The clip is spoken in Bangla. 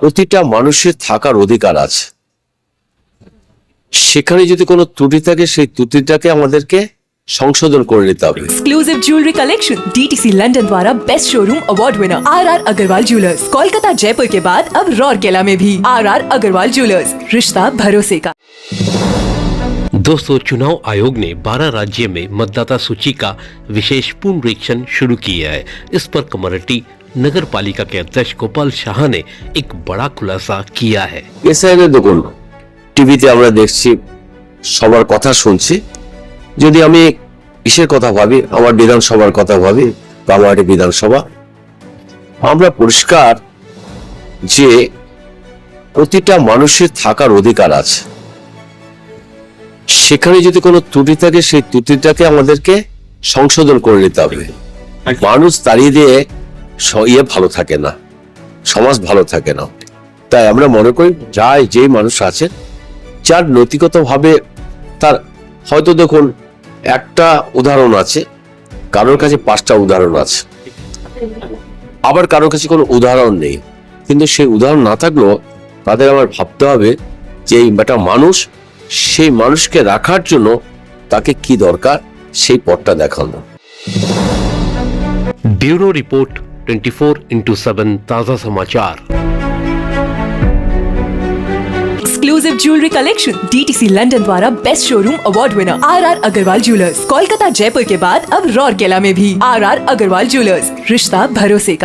প্রতিটা মানুষের থাকার অধিকার আছে। সেখানে যদি কোনো ত্রুটি থাকে সেই ত্রুটিটাকে আমাদেরকে সংশোধন করে নিতে হবে। Exclusive jewellery collection DTC London द्वारा best showroom award winner R Agarwal jewellers, Kolkata Jaipur के बाद अब रौरकेला में भी आर अग्रवाल ज्वेलर्स, रिश्ता भरोसे का। दोस्तों, चुनाव आयोग ने 12 राज्य में मतदाता सूची का विशेष पुनरीक्षण शुरू किया है। इस पर कमरटी नगर पालिका के अध्यक्ष गोपाल शाह ने एक बड़ा खुलासा किया है। এসআইআর দেখুন, টিভিতে আমরা দেখছি, সবার কথা শুনছি। যদি আমি কিসের কথা ভাবি, আমার বিধানসভার কথা ভাবি, কামারহাটি বিধানসভা, আমরা পরিষ্কার যে প্রতিটা মানুষের থাকার অধিকার আছে। সেখানে যদি কোনো ত্রুটি থাকে সেই ত্রুটিটাকে আমাদেরকে সংশোধন করে নিতে হবে। মানুষ তাড়িয়ে দিয়ে ভালো থাকে না, সমাজ ভালো থাকে না। তাই আমরা মনে করি যেই মানুষ আছে, যার নৈতিকতাভাবে তার, হয়তো দেখুন একটা উদাহরণ আছে, কারোর কাছে 5টা উদাহরণ আছে, আবার কারোর কাছে কোনো উদাহরণ নেই। কিন্তু সেই উদাহরণ না থাকলেও তাদের আমার ভাবতে হবে যে একটা মানুষ, সেই মানুষকে রাখার জন্য তাকে কি দরকার সেই পথটা দেখানো। ब्यूरो रिपोर्ट 24/7 ताज़ा समाचार। Exclusive jewellery collection DTC London द्वारा best showroom award winner R Agarwal jewellers, Kolkata Jaipur के बाद अब रौरकेला में भी आर अग्रवाल ज्वेलर्स, रिश्ता भरोसे का।